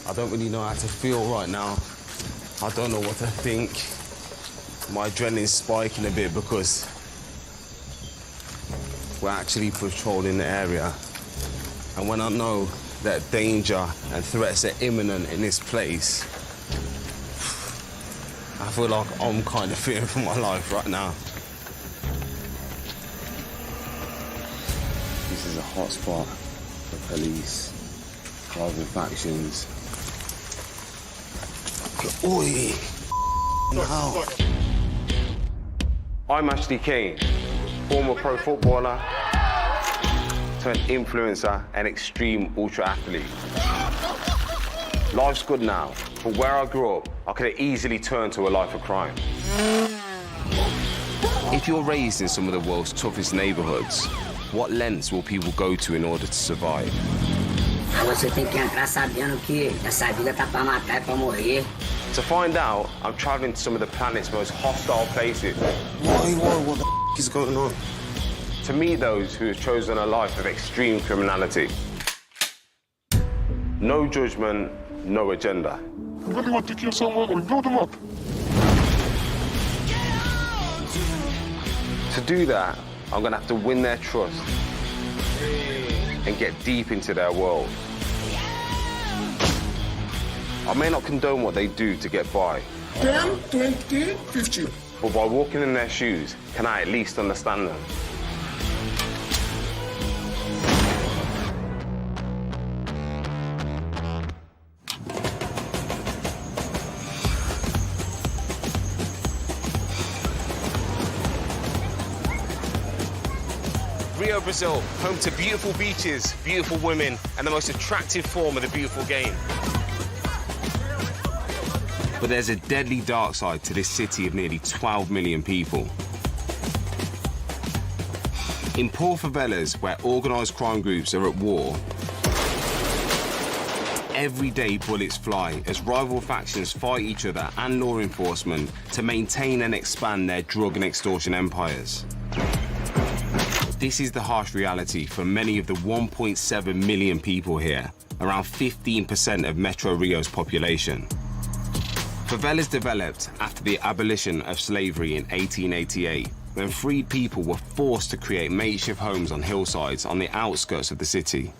I don't really know how to feel right now. I don't know what to think. My adrenaline's spiking a bit because we're actually patrolling the area. And when I know that danger and threats are imminent in this place, I feel like I'm kind of fearing for my life right now. This is a hot spot for police, rival factions. Oi! No. I'm actually Cain, former pro footballer, turned influencer and extreme ultra athlete. Life's good now, but where I grew up, I could have easily turned to a life of crime. If you're raised in some of the world's toughest neighborhoods, what lengths will people go to in order to survive? Você tem que entrar sabendo que essa vida tá pra matar e pra morrer. To find out, I'm traveling to some of the planet's most hostile places. Whoa, what the f is going on? To meet those who have chosen a life of extreme criminality. No judgment, no agenda. You really want to kill someone, or blow them up? To do that, I'm gonna have to win their trust and get deep into their world. I may not condone what they do to get by. 10, 20, 50. But by walking in their shoes, can I at least understand them? Rio, Brazil, home to beautiful beaches, beautiful women, and the most attractive form of the beautiful game. But there's a deadly dark side to this city of nearly 12 million people. In poor favelas where organised crime groups are at war, every day bullets fly as rival factions fight each other and law enforcement to maintain and expand their drug and extortion empires. This is the harsh reality for many of the 1.7 million people here, around 15% of Metro Rio's population. Favelas developed after the abolition of slavery in 1888, when freed people were forced to create makeshift homes on hillsides on the outskirts of the city.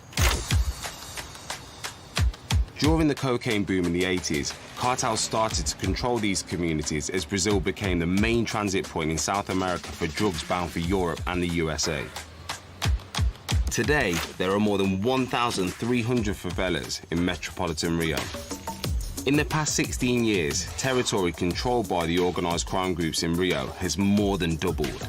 During the cocaine boom in the 80s, cartels started to control these communities as Brazil became the main transit point in South America for drugs bound for Europe and the USA. Today, there are more than 1,300 favelas in metropolitan Rio. In the past 16 years, territory controlled by the organised crime groups in Rio has more than doubled.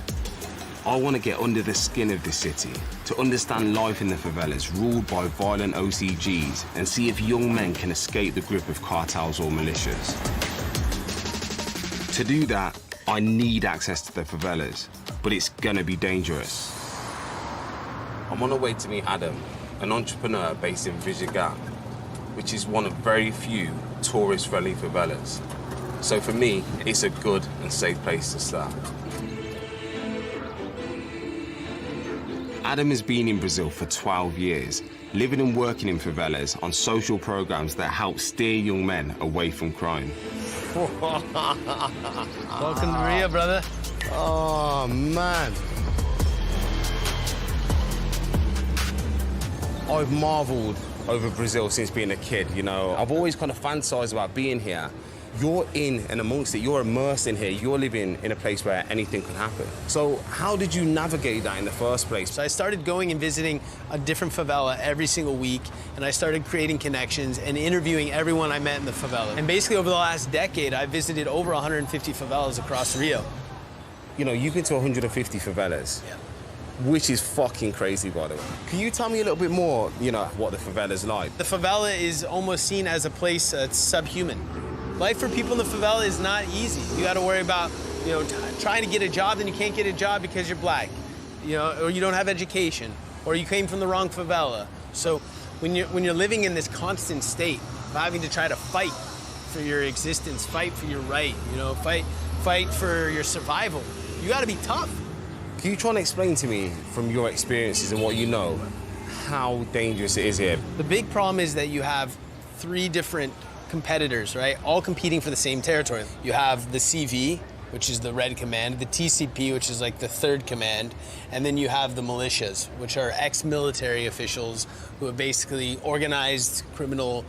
I want to get under the skin of this city, to understand life in the favelas ruled by violent OCGs and see if young men can escape the grip of cartels or militias. To do that, I need access to the favelas, but it's gonna be dangerous. I'm on the way to meet Adam, an entrepreneur based in Vijagat, which is one of very few tourist-friendly favelas. So for me, it's a good and safe place to start. Adam has been in Brazil for 12 years, living and working in favelas on social programs that help steer young men away from crime. Welcome to Rio, brother. Oh, man. I've marveled over Brazil since being a kid, you know. I've always kind of fantasized about being here. You're in and amongst it, you're immersed in here, you're living in a place where anything could happen. So how did you navigate that in the first place? So I started going and visiting a different favela every single week, and I started creating connections and interviewing everyone I met in the favela. And basically over the last decade, I visited over 150 favelas across Rio. You know, you've been to 150 favelas. Yeah. Which is fucking crazy, by the way. Can you tell me a little bit more, you know, what the favela's like? The favela is almost seen as a place that's subhuman. Life for people in the favela is not easy. You got to worry about, you know, trying to get a job, then you can't get a job because you're black, you know, or you don't have education, or you came from the wrong favela. So when you're living in this constant state of having to try to fight for your existence, fight for your right, you know, fight for your survival, you got to be tough. Can you try and explain to me, from your experiences and what you know, how dangerous it is here? The big problem is that you have three different competitors, right? All competing for the same territory. You have the CV, which is the Red Command, the TCP, which is like the Third Command, and then you have the militias, which are ex-military officials who have basically organized criminal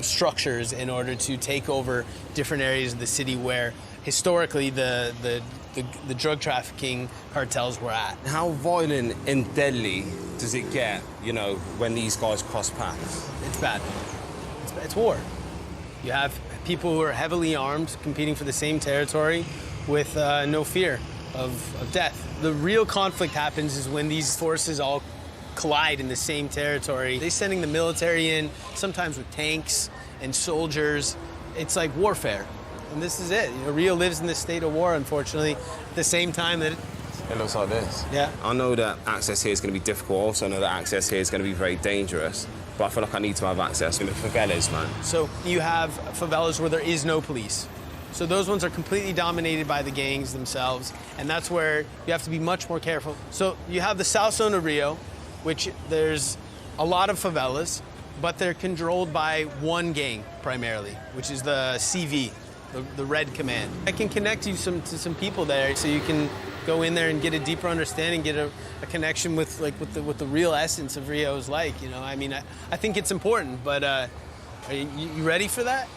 structures in order to take over different areas of the city where historically the drug trafficking cartels were at. How violent and deadly does it get, you know, when these guys cross paths? It's bad. It's war. You have people who are heavily armed competing for the same territory with no fear of death. The real conflict happens is when these forces all collide in the same territory. They're sending the military in, sometimes with tanks and soldiers. It's like warfare. And this is it. You know, Rio lives in this state of war, unfortunately, at the same time that It looks like this. Yeah. I know that access here is going to be difficult. I also know that access here is going to be very dangerous. But I feel like I need to have access in the favelas, man. So you have favelas where there is no police. So those ones are completely dominated by the gangs themselves, and that's where you have to be much more careful. So you have the South Zone of Rio, which there's a lot of favelas, but they're controlled by one gang primarily, which is the CV, the Red Command. I can connect you to some people there, so you can go in there and get a deeper understanding, get a connection with what the real essence of Rio is like. You know, I mean, I think it's important, but are you ready for that?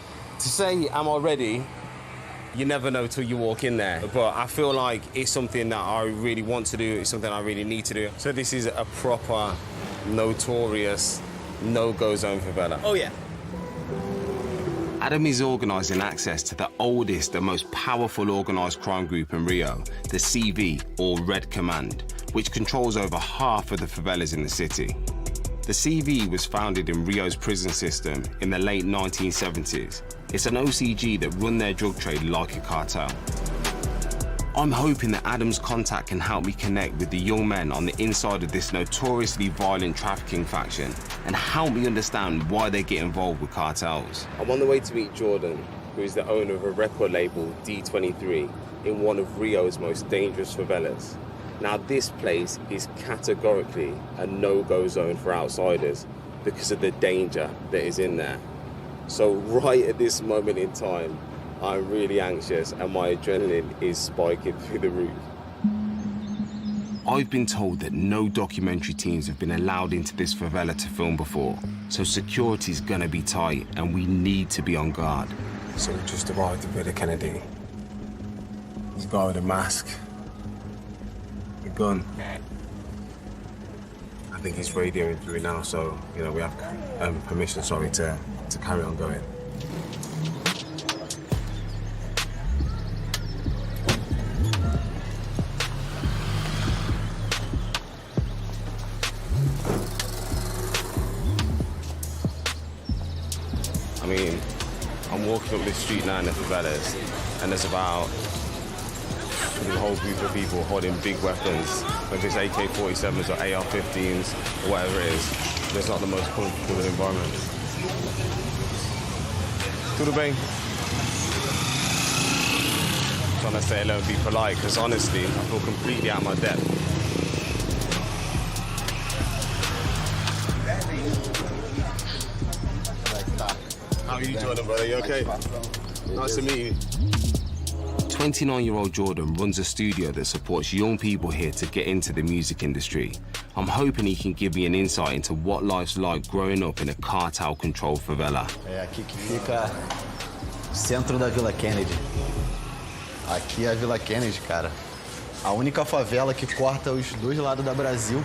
To say, am I ready? You never know till you walk in there. But I feel like it's something that I really want to do. It's something I really need to do. So this is a proper, notorious, no-go zone favela. Oh, yeah. Adam is organising access to the oldest and most powerful organised crime group in Rio, the CV, or Red Command, which controls over half of the favelas in the city. The CV was founded in Rio's prison system in the late 1970s. It's an OCG that run their drug trade like a cartel. I'm hoping that Adam's contact can help me connect with the young men on the inside of this notoriously violent trafficking faction and help me understand why they get involved with cartels. I'm on the way to meet Jordan, who is the owner of a record label, D23, in one of Rio's most dangerous favelas. Now, this place is categorically a no-go zone for outsiders because of the danger that is in there. So right at this moment in time, I'm really anxious and my adrenaline is spiking through the roof. I've been told that no documentary teams have been allowed into this favela to film before, so security's gonna be tight and we need to be on guard. So we just arrived at Villa Kennedy. There's a guy with a mask, a gun. I think he's radioing through now, so, you know, we have permission, to carry on going. I mean, I'm walking up this street now in the favelas, and there's about a whole group of people holding big weapons, whether it's AK-47s or AR-15s or whatever it is. It's not the most comfortable environment. Tudo bem? I'm trying to say hello and be polite, because honestly, I feel completely out of my depth. How are you, Jordan, brother? You okay? Nice to meet you. 29-year-old Jordan runs a studio that supports young people here to get into the music industry. I'm hoping he can give me an insight into what life's like growing up in a cartel-controlled favela. É aqui que fica o centro da Vila Kennedy. Aqui é a Vila Kennedy, cara. A única favela que corta os dois lados da Brasil.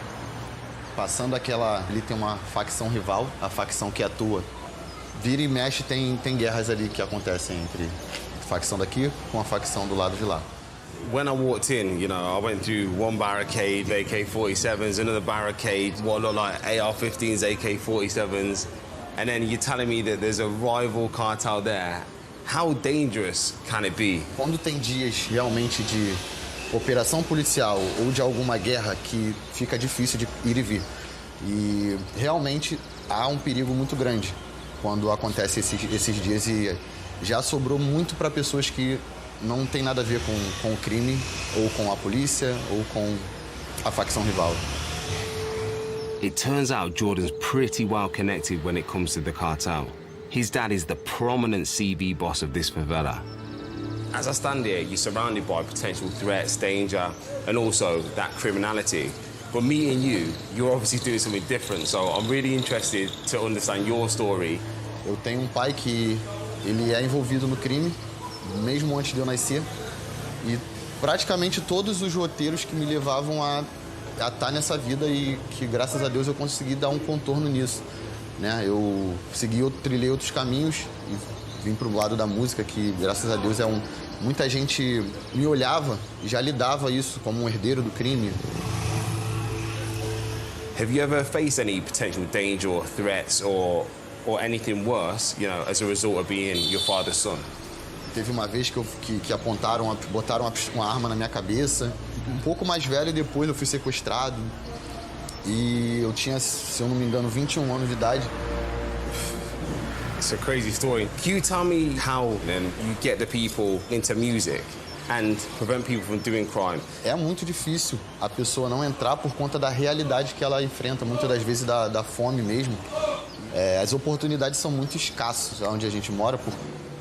Passando aquela... Ali tem uma facção rival, a facção que atua. Vira e mexe, tem guerras ali que acontecem entre a facção daqui com a facção do lado de lá. When I walked in, you know, I went through one barricade, AK-47s, another barricade, what looked like AR-15s, AK-47s, and then you're telling me that there's a rival cartel there. How dangerous can it be? Quando tem dias realmente de operação policial ou de alguma guerra que fica difícil de ir e vir. E realmente há um perigo muito grande quando acontece esses dias e já sobrou muito para pessoas que não tem nada a ver com o crime, ou com a polícia, ou com a facção rival. It turns out Jordan's pretty well connected when it comes to the cartel. His dad is the prominent CV boss of this favela. As I stand here, you're surrounded by potential threats, danger, and also that criminality. But meeting you, you're obviously doing something different, so I'm really interested to understand your story. Eu tenho pai que ele é envolvido no crime, mesmo antes de eu nascer. E praticamente todos os roteiros que me levavam a estar nessa vida e que, graças a Deus, eu consegui dar um contorno nisso. Né? Eu trilhei outros caminhos e vim pro lado da música, que, graças a Deus, muita gente me olhava e já lidava isso como um herdeiro do crime. Have you ever faced any potential danger or threats or anything worse, you know, as a result of being your father's son? Teve uma vez que botaram uma arma na minha cabeça. Um pouco mais velho, depois eu fui sequestrado. E eu tinha, se eu não me engano, 21 anos de idade. It's a crazy story. Can you tell me how then you get the people into music and prevent people from doing crime? É muito difícil a pessoa não entrar por conta da realidade que ela enfrenta, muitas das vezes da fome mesmo. As oportunidades são muito escassas onde a gente mora.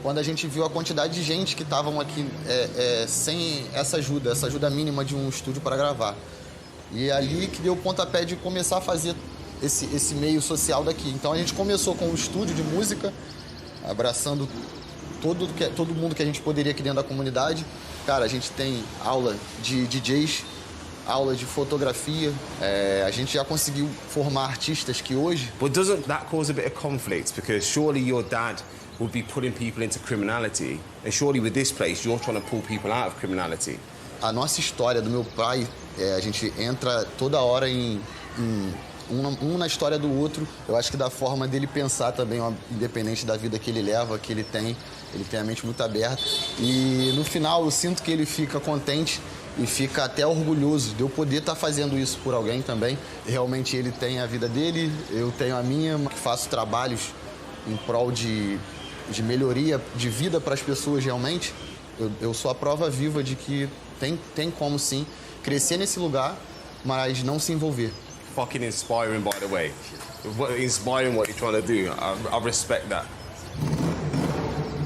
Quando a gente viu a quantidade de gente que estavam aqui sem essa ajuda mínima de um estúdio para gravar. E é ali que deu o pontapé de começar a fazer esse meio social daqui. Então a gente começou com um estúdio de música, abraçando todo mundo que a gente poderia aqui dentro da comunidade. Cara, a gente tem aula de DJs, aula de fotografia. A gente já conseguiu formar artistas que hoje... But doesn't that cause a bit of conflict? Because surely your dad would be putting people into criminality, and surely with this place you're trying to pull people out of criminality. A nossa história do meu pai, a gente entra toda hora um na história do outro. Eu acho que da forma dele pensar também, independente da vida que ele leva, que ele tem a mente muito aberta. E no final eu sinto que ele fica contente e fica até orgulhoso de eu poder estar fazendo isso por alguém também. Realmente ele tem a vida dele, eu tenho a minha, faço trabalhos em prol de melhoria de vida para as pessoas realmente. Eu sou a prova viva de que tem como sim crescer nesse lugar, mas não se envolver. Fucking inspiring, by the way. Inspiring what you're trying to do. I respect that.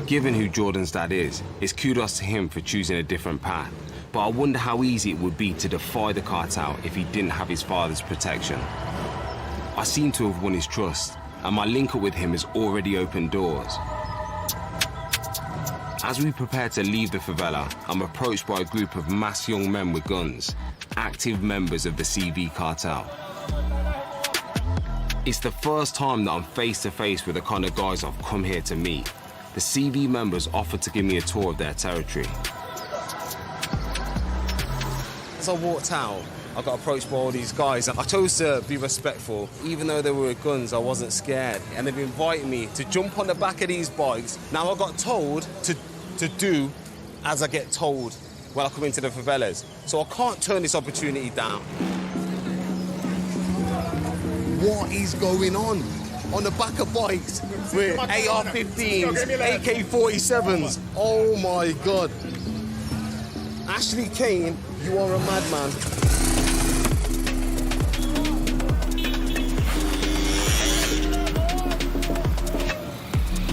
Given who Jordan's dad is, it's kudos to him for choosing a different path. But I wonder how easy it would be to defy the cartel if he didn't have his father's protection. I seem to have won his trust, and my link up with him has already opened doors. As we prepare to leave the favela, I'm approached by a group of masked young men with guns, active members of the CV cartel. It's the first time that I'm face to face with the kind of guys I've come here to meet. The CV members offered to give me a tour of their territory. As I walked out, I got approached by all these guys. I chose to be respectful. Even though they were with guns, I wasn't scared. And they've invited me to jump on the back of these bikes. Now I got told to do as I get told when I come into the favelas. So I can't turn this opportunity down. What is going on? On the back of bikes with AR-15s, AK-47s. Oh my God. Ashley Cain, you are a madman.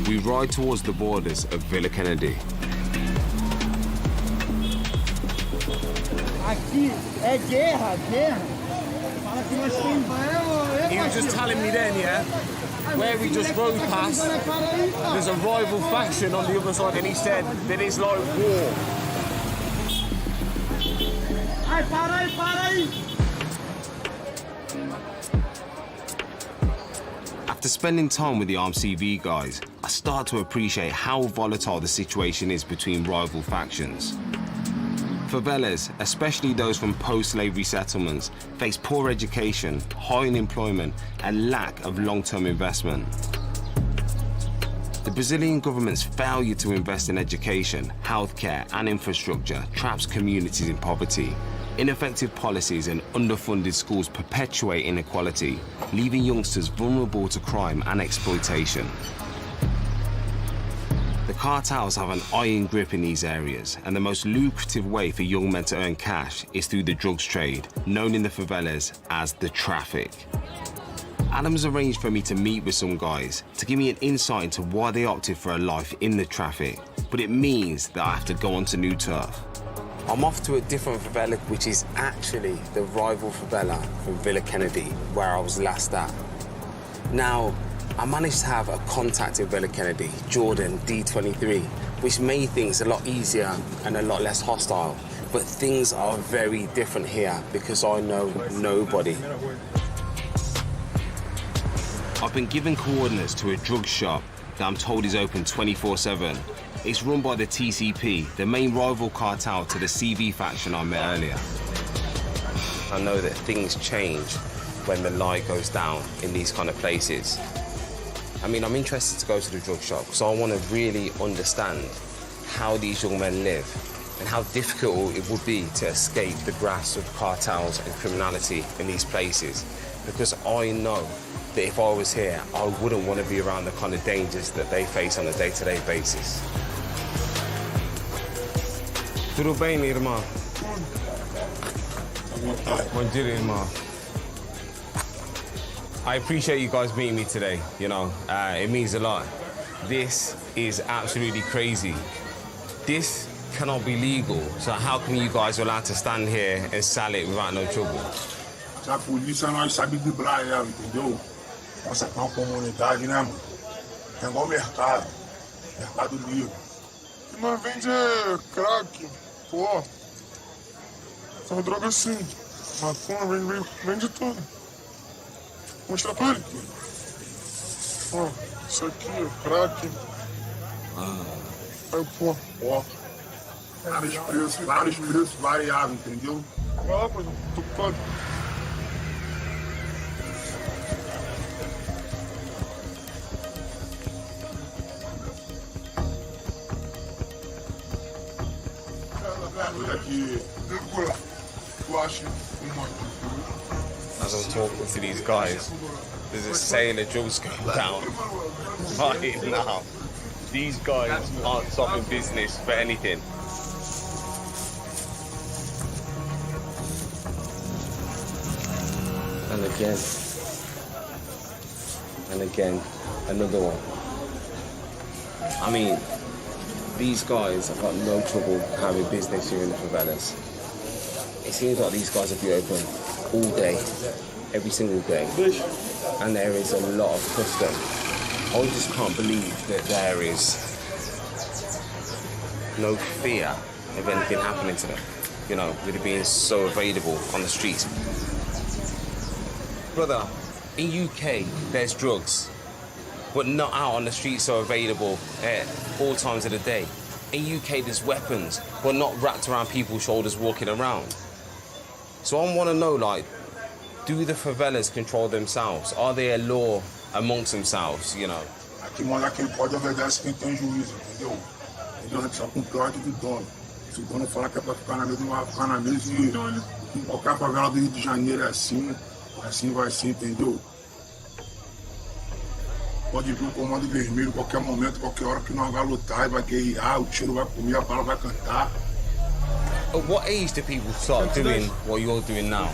We ride towards the borders of Villa Kennedy. Aqui é guerra. Fala que nós temos He was just telling me then, yeah, where we just rode past, there's a rival faction on the other side, and he said that it's like war. Ai, para aí! After spending time with the armed CV guys, I start to appreciate how volatile the situation is between rival factions. Favelas, especially those from post-slavery settlements, face poor education, high unemployment, and lack of long-term investment. The Brazilian government's failure to invest in education, healthcare, and infrastructure traps communities in poverty. Ineffective policies and underfunded schools perpetuate inequality, leaving youngsters vulnerable to crime and exploitation. The cartels have an iron grip in these areas, and the most lucrative way for young men to earn cash is through the drugs trade, known in the favelas as the traffic. Adam's arranged for me to meet with some guys to give me an insight into why they opted for a life in the traffic, but it means that I have to go onto new turf. I'm off to a different favela, which is actually the rival favela from Villa Kennedy, where I was last at. Now, I managed to have a contact in Villa Kennedy, Jordan, D23, which made things a lot easier and a lot less hostile. But things are very different here because I know nobody. I've been given coordinates to a drug shop that I'm told is open 24/7. It's run by the TCP, the main rival cartel to the CV faction I met earlier. I know that things change when the light goes down in these kind of places. I mean, I'm interested to go to the drug shop because I want to really understand how these young men live and how difficult it would be to escape the grasp of cartels and criminality in these places. Because I know that if I was here, I wouldn't want to be around the kind of dangers that they face on a day-to-day basis. Tudo bem, irmão? Bom dia, irmão. I appreciate you guys meeting me today, you know, it means a lot. This is absolutely crazy. This cannot be legal, so how come you guys are allowed to stand here and sell it without no trouble? A polícia nós sabe driblar ela, entendeu? Nossa, é uma comunidade, né, mano? É igual mercado. Mercado livre. E nós vende crack, pó. São drogas assim. Maconha, vende tudo. Vou mostrar pra ele aqui. Ó, isso aqui, ó, crack. Aí o pó. Vários preços variáveis, entendeu? Vai lá, coisa, tu pode. As I was talking to these guys, there's a sale of drugs going down right now. These guys aren't stopping business for anything. And again, another one. I mean, these guys have got no trouble having business here in the favelas. It seems like these guys will be open all day, every single day, and there is a lot of custom. I just can't believe that there is no fear of anything happening to them, you know, with it being so available on the streets. Brother, in UK, there's drugs, but not out on the streets so available at all times of the day. In UK, there's weapons, but not wrapped around people's shoulders walking around. So I want to know, like, do the favelas control themselves? Are they a law amongst themselves, you know? Aqui manda quem pode, obedece quem tem juízo, entendeu? Entendeu? A gente só cumpre a ordem do dono. Se o dono falar que é pra ficar na mesa, não vai ficar na mesa e em qualquer favela do Rio de Janeiro é assim. Assim vai ser, entendeu? Pode vir um comando vermelho qualquer momento, qualquer hora que nós vai lutar e vai guerrear, o tiro vai comer, a bala vai cantar. At what age do people start doing what you're doing now?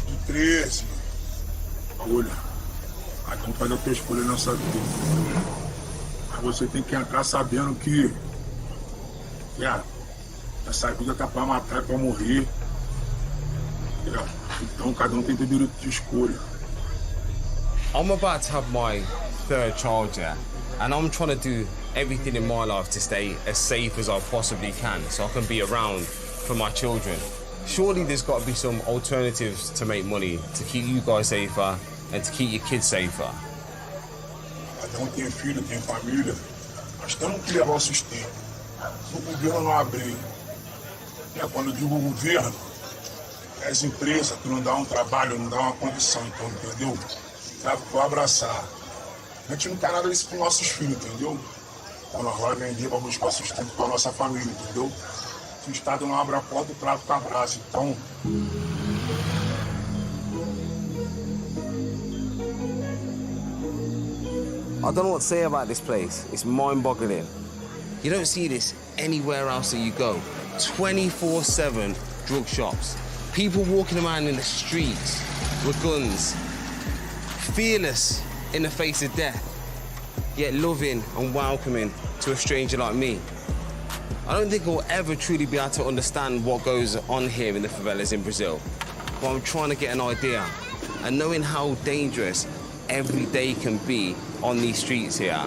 De 13. Olha, aí vamos fazer a tua escolha nessa vida. Mas você tem que entrar sabendo que essa vida tá pra matar e pra morrer. Então cada tem o direito de escolha. I'm about to have my third child yet, and I'm trying to do everything in my life to stay as safe as I possibly can so I can be around for my children. Surely there's got to be some alternatives to make money to keep you guys safer and to keep your kids safer. Cada tem filho, tem família. Nós temos que levar o sustento. Se o governo não abrir, quando eu digo governo, é as empresas que não dão um trabalho, não dão uma condição, então, entendeu? Sabe, vou abraçar. A gente não quer nada disso para os nossos filhos, entendeu? Então nós vamos vender para buscar sustento para a nossa família, entendeu? Se o Estado não abre a porta, o prato tá abraço, então... I don't know what to say about this place. It's mind-boggling. You don't see this anywhere else that you go. 24/7 drug shops. People walking around in the streets with guns, Fearless in the face of death, yet loving and welcoming to a stranger like me. I don't think I'll ever truly be able to understand what goes on here in the favelas in Brazil, but I'm trying to get an idea. And knowing how dangerous every day can be on these streets here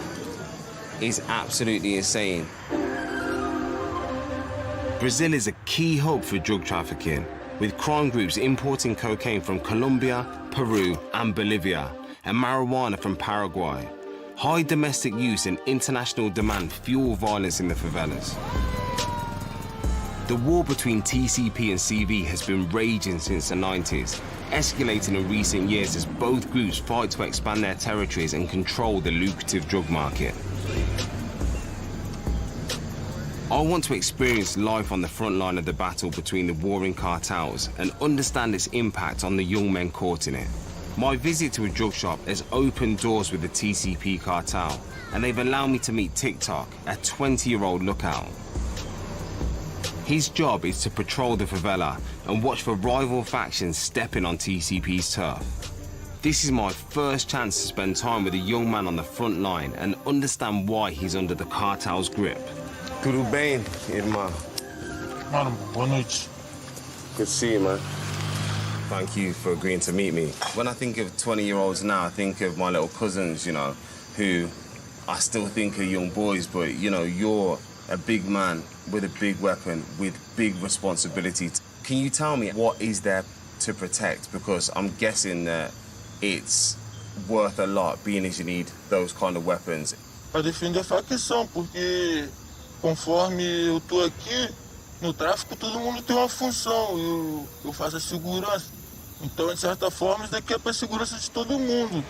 is absolutely insane. Brazil is a key hub for drug trafficking, with crime groups importing cocaine from Colombia, Peru, and Bolivia, and marijuana from Paraguay. High domestic use and international demand fuel violence in the favelas. The war between TCP and CV has been raging since the 90s, escalating in recent years as both groups fight to expand their territories and control the lucrative drug market. I want to experience life on the front line of the battle between the warring cartels and understand its impact on the young men caught in it. My visit to a drug shop has opened doors with the TCP cartel, and they've allowed me to meet TikTok, a 20-year-old lookout. His job is to patrol the favela and watch for rival factions stepping on TCP's turf. This is my first chance to spend time with a young man on the front line and understand why he's under the cartel's grip. Tudo bem, irmão? Mano, boa noite. Good to see you, man. Thank you for agreeing to meet me. When I think of 20-year-olds now, I think of my little cousins, you know, who I still think are young boys, but, you know, you're a big man with a big weapon, with big responsibilities. Can you tell me what is there to protect? Because I'm guessing that it's worth a lot, being as you need those kind of weapons. Para defender a facção, porque conforme eu tô aqui, no tráfico todo mundo tem uma função, eu faço a segurança. Então, de certa forma, isso daqui é para a segurança de todo mundo.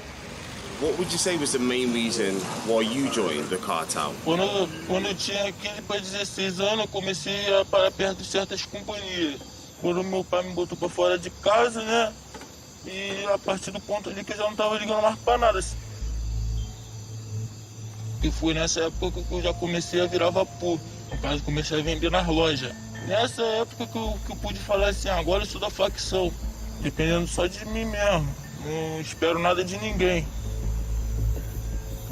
What would you say was the main reason why you joined the cartel? Quando eu tinha 15 para 16 anos, eu comecei a parar perto de certas companhias. Quando meu pai me botou para fora de casa, né? E a partir do ponto ali que eu já não estava ligando mais para nada. E foi nessa época que eu já comecei a virar vapor. No caso, comecei a vender nas lojas. Nessa época que eu pude falar assim, agora eu sou da facção. Dependendo só de mim mesmo. Não espero nada de ninguém.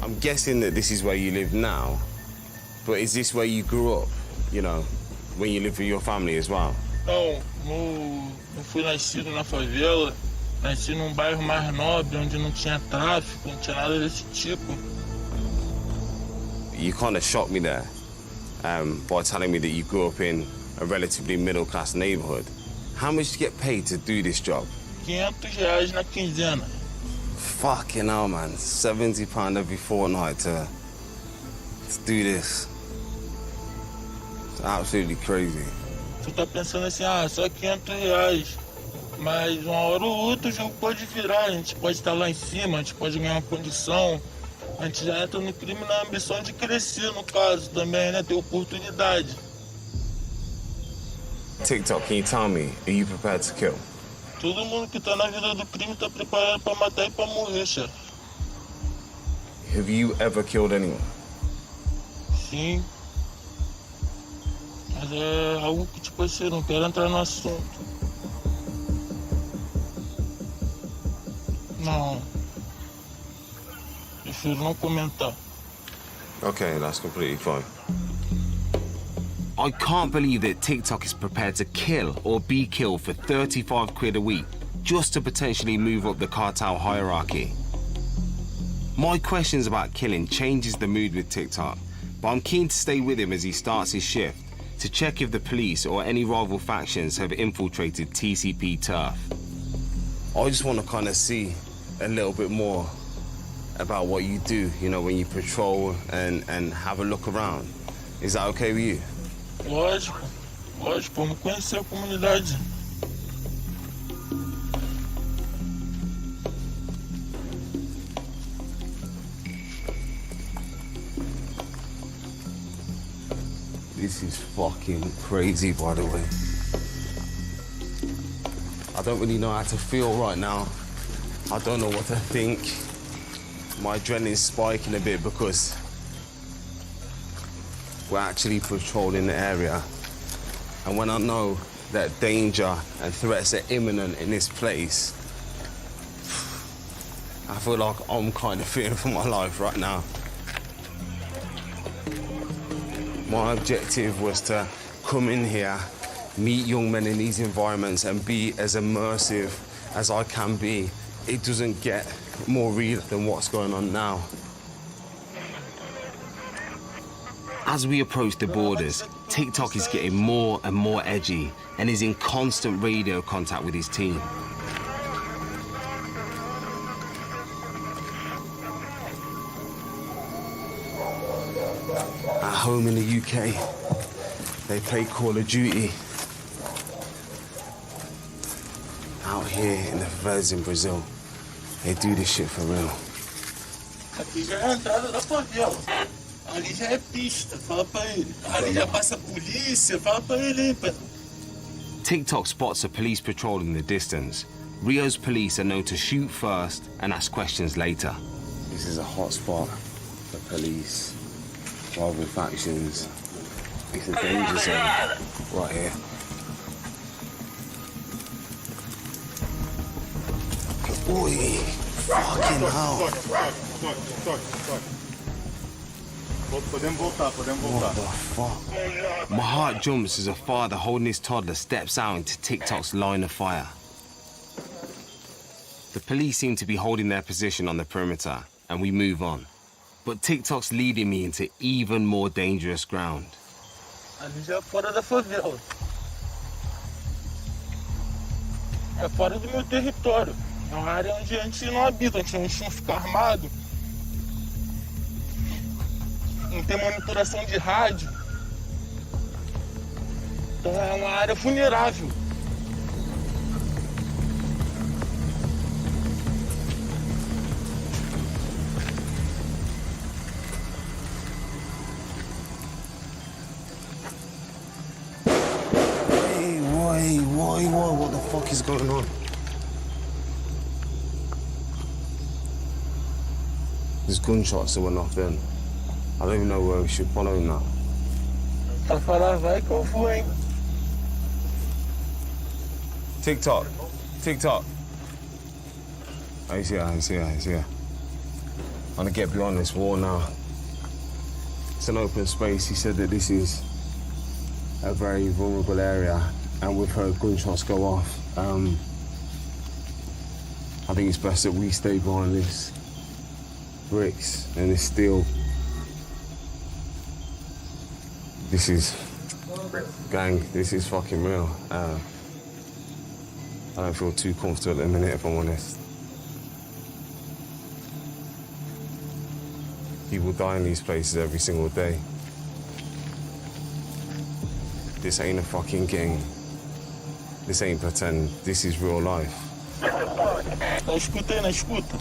I'm guessing that this is where you live now, but is this where you grew up, you know, when you lived with your family as well? Não fui nascido na favela. Nasci num bairro mais nobre, onde não tinha tráfico, não tinha nada desse tipo. You kind of shocked me there by telling me that you grew up in a relatively middle-class neighborhood. How much do you get paid to do this job? R$500 na quinzena. Fucking hell, man. £70 every fortnight to do this. It's absolutely crazy. Tu tá pensando assim, só R$500. Mas uma hora ou outra o jogo pode virar, a gente pode estar lá em cima, a gente pode ganhar uma condição. A gente já entra no crime na ambição de crescer, no caso, também, né? Ter oportunidade. TikTok, can you tell me, are you prepared to kill? Todo mundo que tá na vida do crime tá preparado pra matar e pra morrer, chefe. Have you ever killed anyone? Sim. Mas é algo que, tipo assim, não quero entrar no assunto. Não. Prefiro não comentar. Okay, that's completely fine. I can't believe that TikTok is prepared to kill or be killed for 35 quid a week just to potentially move up the cartel hierarchy. My questions about killing changes the mood with TikTok, but I'm keen to stay with him as he starts his shift to check if the police or any rival factions have infiltrated TCP turf. I just want to kind of see a little bit more about what you do, you know, when you patrol and have a look around. Is that okay with you? Lógico, vamos conhecer a comunidade. This is fucking crazy, by the way. I don't really know how to feel right now. I don't know what to think. My adrenaline's spiking a bit because we're actually patrolling the area. And when I know that danger and threats are imminent in this place, I feel like I'm kind of fearing for my life right now. My objective was to come in here, meet young men in these environments and be as immersive as I can be. It doesn't get more real than what's going on now. As we approach the borders, TikTok is getting more and more edgy and is in constant radio contact with his team. At home in the UK, they play Call of Duty. Out here in the favelas in Brazil, they do this shit for real. Aqui já é a entrada da favela. Ali já é pista, fala pra ele. Ali já passa a polícia, fala pra ele aí, pai. TikTok spots a police patrol in the distance. Rio's police are known to shoot first and ask questions later. This is a hot spot for police, rival factions. It's a danger zone right here. Oi, fucking hell. Podemos voltar, podemos voltar. What the fuck? My heart jumps as a father holding his toddler steps out into TikTok's line of fire. The police seem to be holding their position on the perimeter, and we move on. But TikTok's leading me into even more dangerous ground. Ali já é fora da favela. É fora do meu território. É uma área onde a gente não habita, onde a gente não fica armado. Não tem monitoração de rádio. Então é uma área vulnerável. Wait, what the fuck is going on? There's gunshots that went off then. I don't even know where we should follow now. Pra falar vai que eu vou, hein? TikTok. Oh, he's here. I'm gonna get beyond this wall now. It's an open space. He said that this is a very vulnerable area, and we've heard gunshots go off. I think it's best that we stay behind this bricks and this steel. This is, gang, this is fucking real. I don't feel too comfortable at the minute, if I'm honest. People die in these places every single day. This ain't a fucking game. This ain't pretend. This is real life. Na escuta aí, na escuta.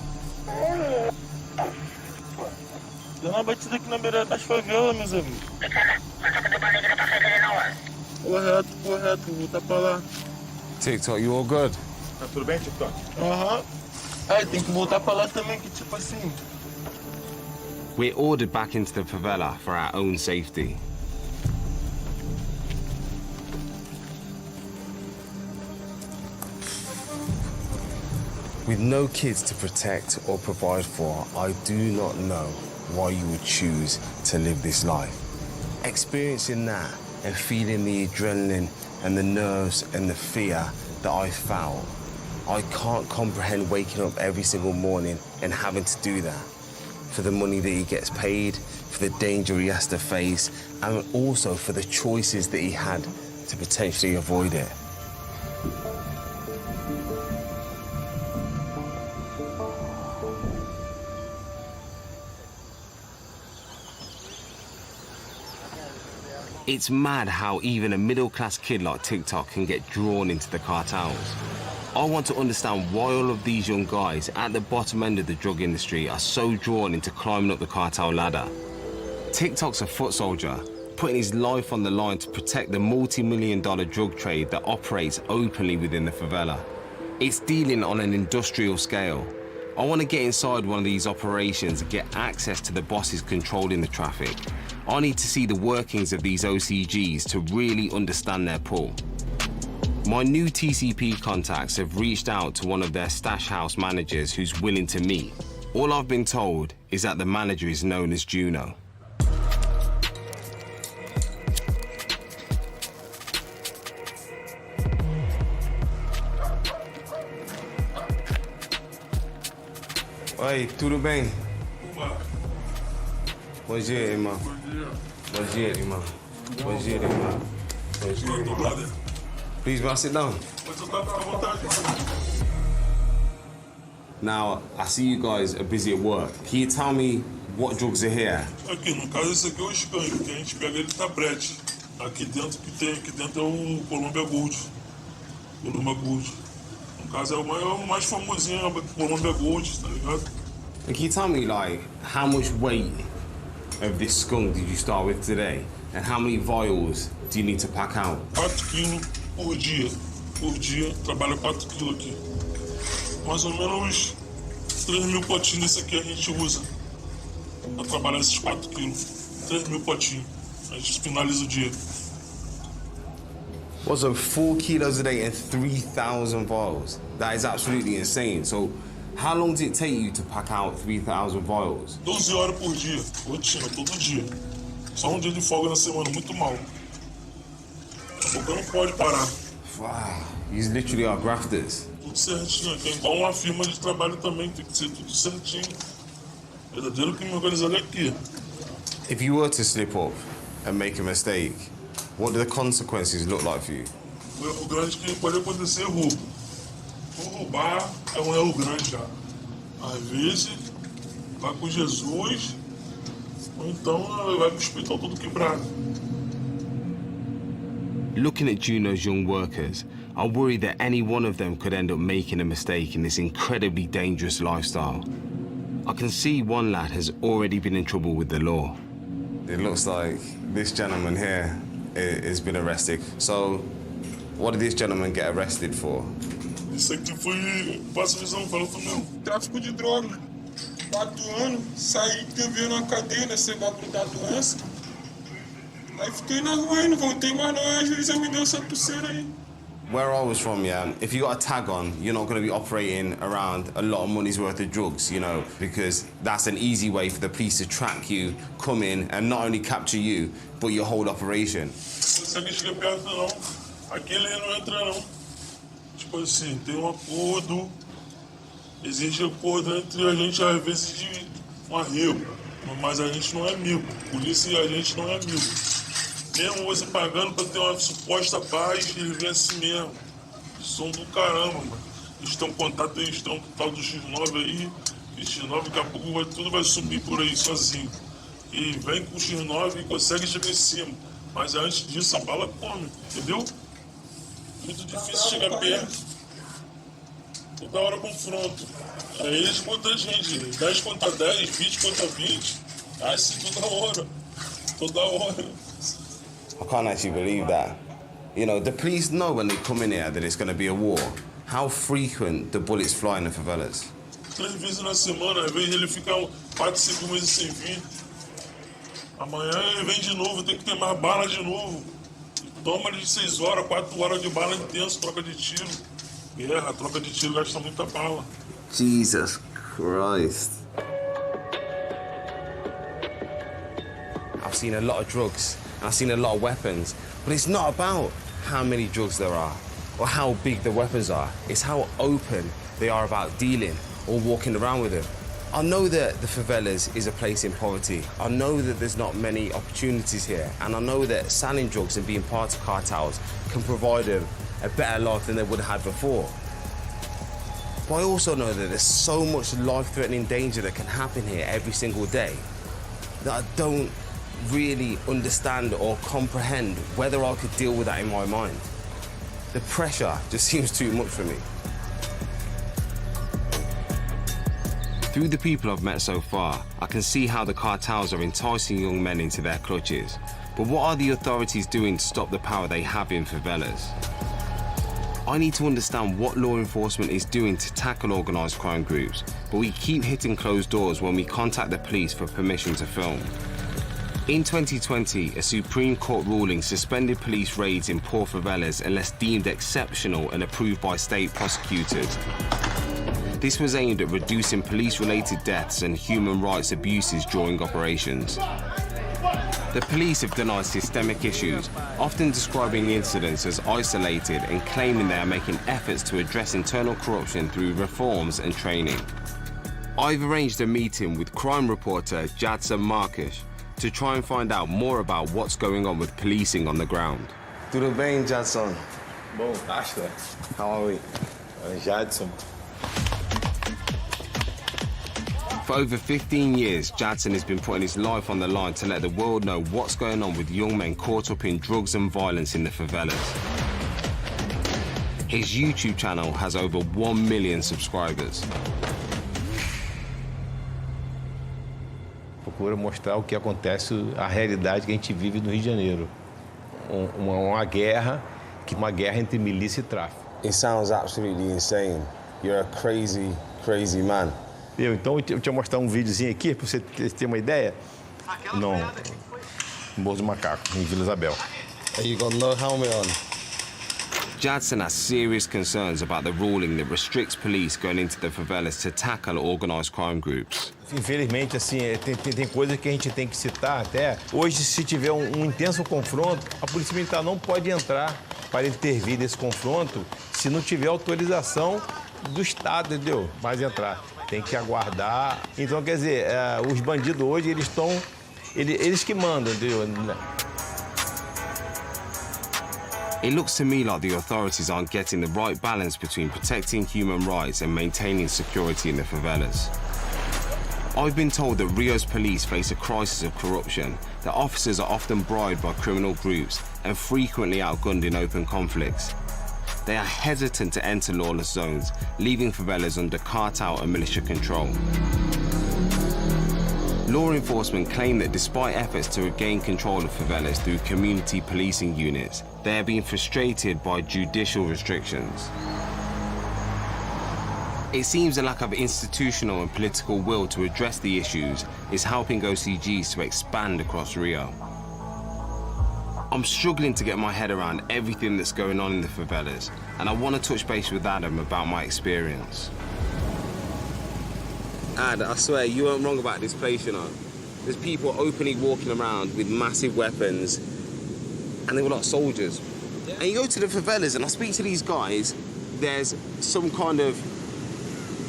Deu uma batida aqui na beira das favelas, meus amigos. Correto, vou voltar pra lá. TikTok, you all good? Tá tudo bem, TikTok? Aham. Aí tem que voltar pra lá também, que tipo assim. We're ordered back into the favela for our own safety. With no kids to protect or provide for, I do not know why you would choose to live this life. Experiencing that and feeling the adrenaline and the nerves and the fear that I felt, I can't comprehend waking up every single morning and having to do that. For the money that he gets paid, for the danger he has to face, and also for the choices that he had to potentially avoid it. It's mad how even a middle-class kid like TikTok can get drawn into the cartels. I want to understand why all of these young guys at the bottom end of the drug industry are so drawn into climbing up the cartel ladder. TikTok's a foot soldier, putting his life on the line to protect the multi-million-dollar drug trade that operates openly within the favela. It's dealing on an industrial scale. I want to get inside one of these operations and get access to the bosses controlling the traffic. I need to see the workings of these OCGs to really understand their pull. My new TCP contacts have reached out to one of their stash house managers who's willing to meet. All I've been told is that the manager is known as Juno. Oi, tudo bem? Bom dia, irmão. Bom dia, irmão. Bom dia, irmão. Bom dia, irmão. Please, may I sit down? Now, I see you guys are busy at work. Can you tell me what drugs are here? Aqui, no caso, esse aqui é o skunk, que a gente pega ele tablete. Aqui dentro é o Columbia Gold. Columbia Gold. No caso, é o mais famosinho, é o Columbia Gold, tá ligado? And can you tell me, like, how much weight of this skunk did you start with today? And how many vials do you need to pack out? 4 quilos por dia. Por dia, trabalha 4 quilos aqui. Mais ou menos 3 mil potinhos desse aqui a gente usa. Pra trabalhar esses 4 quilos. 3 mil potinhos. A gente finaliza o dia. Well, so 4 kilos a day and 3,000 vials. That is absolutely insane. So, how long did it take you to pack out 3,000 vials? 12 horas por dia. Rotina, todo dia. Só um dia de folga na semana, muito mal. Porque não pode parar. Wow, you literally are grafters. Tudo certinho. Aqui é igual uma firma de trabalho também, tem que ser tudo certinho. Verdadeiro crime organizado é aqui. If you were to slip up and make a mistake, what do the consequences look like for you? O erro grande que pode acontecer é roubo. Ou roubar é um erro grande já. Às vezes, vai com Jesus, ou então vai pro hospital todo quebrado. Looking at Juno's young workers, I worry that any one of them could end up making a mistake in this incredibly dangerous lifestyle. I can see one lad has already been in trouble with the law. It looks like this gentleman here has been arrested. So, what did this gentleman get arrested for? Isso aqui foi, passa a visão, falou comigo. Tráfico de droga. 4 anos, saí devendo na cadeia, nesse bagulho da doença. Aí fiquei na rua e não voltei mais não, aí a juíza me deu essa pulseira aí. Where I was from, yeah, if you got a tag on, you're not going to be operating around a lot of money's worth of drugs, you know, because that's an easy way for the police to track you, come in, and not only capture you, but your whole operation. Você não chega perto não, aquele não entra não. Tipo assim, tem um acordo, existe acordo entre a gente às vezes de um arrego, mas a gente não é amigo, polícia e a gente não é amigo. Mesmo você pagando pra ter uma suposta paz, eles vêm assim mesmo. Eles são do caramba, mano. Eles estão em contato, eles estão com o tal do X9 aí. E X9 daqui a pouco tudo vai subir por aí sozinho. E vem com o X9 e consegue chegar em cima. Mas antes disso a bala come, entendeu? Muito difícil chegar perto. Toda hora confronto. Aí eles contam a gente, 10 contra 10, 20 contra 20. Assim toda hora. Toda hora. I can't actually believe that. You know, the police know when they come in here that it's going to be a war. How frequent the bullets fly in the favelas? 3 vezes na semana, às vezes ele fica 4, 5 meses sem vir. Amanhã ele vem de novo, tem que ter mais bala de novo. Toma de 6 horas, 4 horas de bala intenso, troca de tiro. Guerra, troca de tiro gasta muita bala. Jesus Christ. I've seen a lot of drugs. I've seen a lot of weapons, but it's not about how many drugs there are or how big the weapons are. It's how open they are about dealing or walking around with them. I know that the favelas is a place in poverty. I know that there's not many opportunities here, and I know that selling drugs and being part of cartels can provide them a better life than they would have had before. But I also know that there's so much life-threatening danger that can happen here every single day that I don't really understand or comprehend whether I could deal with that in my mind. The pressure just seems too much for me. Through the people I've met so far, I can see how the cartels are enticing young men into their clutches. But what are the authorities doing to stop the power they have in favelas? I need to understand what law enforcement is doing to tackle organised crime groups, but we keep hitting closed doors when we contact the police for permission to film. In 2020, a Supreme Court ruling suspended police raids in poor favelas unless deemed exceptional and approved by state prosecutors. This was aimed at reducing police-related deaths and human rights abuses during operations. The police have denied systemic issues, often describing incidents as isolated and claiming they are making efforts to address internal corruption through reforms and training. I've arranged a meeting with crime reporter Jadson Marcus to try and find out more about what's going on with policing on the ground. Tudo bem, Jadson? Bom, Ashla. How are we? Jadson. For over 15 years, Jadson has been putting his life on the line to let the world know what's going on with young men caught up in drugs and violence in the favelas. His YouTube channel has over 1 million subscribers. Procura mostrar o que acontece, a realidade que a gente vive no Rio de Janeiro. Uma guerra entre milícia e tráfico. It sounds absolutely insane. You're a crazy, crazy man. Então, eu te mostrar um videozinho aqui, para você ter uma ideia. No Morro do Macaco, em Vila Isabel. You got no helmet on. Jadson has serious concerns about the ruling that restricts police going into the favelas to tackle organised crime groups. Infelizmente, assim, tem coisas que a gente tem que citar até. Hoje, se tiver um intenso confronto, a Polícia Militar não pode entrar para intervir nesse confronto se não tiver autorização do Estado, entendeu? Mas entrar. Tem que aguardar. Então, quer dizer, os bandidos hoje, eles que mandam, entendeu? It looks to me like the authorities aren't getting the right balance between protecting human rights and maintaining security in the favelas. I've been told that Rio's police face a crisis of corruption, that officers are often bribed by criminal groups and frequently outgunned in open conflicts. They are hesitant to enter lawless zones, leaving favelas under cartel and militia control. Law enforcement claim that despite efforts to regain control of favelas through community policing units, they are being frustrated by judicial restrictions. It seems a lack of institutional and political will to address the issues is helping OCGs to expand across Rio. I'm struggling to get my head around everything that's going on in the favelas, and I want to touch base with Adam about my experience. Ad, I swear, you weren't wrong about this place, you know. There's people openly walking around with massive weapons, and they were like soldiers. Yeah. And you go to the favelas, and I speak to these guys, there's some kind of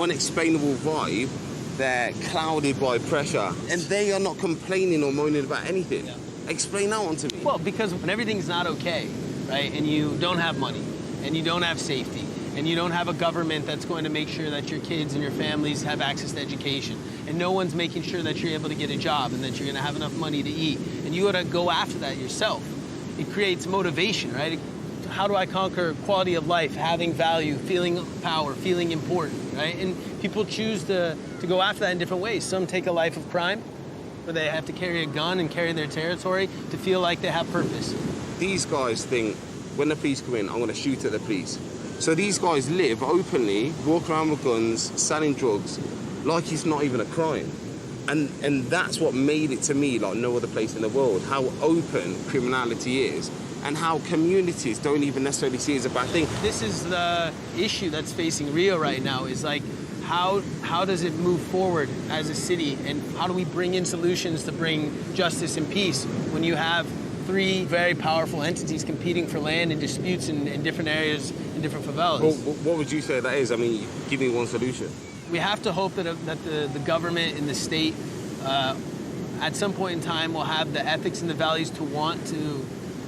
unexplainable vibe. They're clouded by pressure, and they are not complaining or moaning about anything. Yeah. Explain that one to me. Well, because when everything's not okay, right, and you don't have money, and you don't have safety, and you don't have a government that's going to make sure that your kids and your families have access to education, and no one's making sure that you're able to get a job and that you're gonna have enough money to eat, and you gotta go after that yourself. It creates motivation, right? How do I conquer quality of life, having value, feeling power, feeling important, right? And people choose to go after that in different ways. Some take a life of crime, where they have to carry a gun and carry their territory to feel like they have purpose. These guys think, when the police come in, I'm gonna shoot at the police. So these guys live openly, walk around with guns, selling drugs, like it's not even a crime. And that's what made it to me like no other place in the world, how open criminality is and how communities don't even necessarily see it as a bad thing. This is the issue that's facing Rio right now, is like, how does it move forward as a city, and how do we bring in solutions to bring justice and peace when you have three very powerful entities competing for land and disputes in different areas, in different favelas? Well, what would you say that is? I mean, give me one solution. We have to hope that the government and the state at some point in time will have the ethics and the values to want to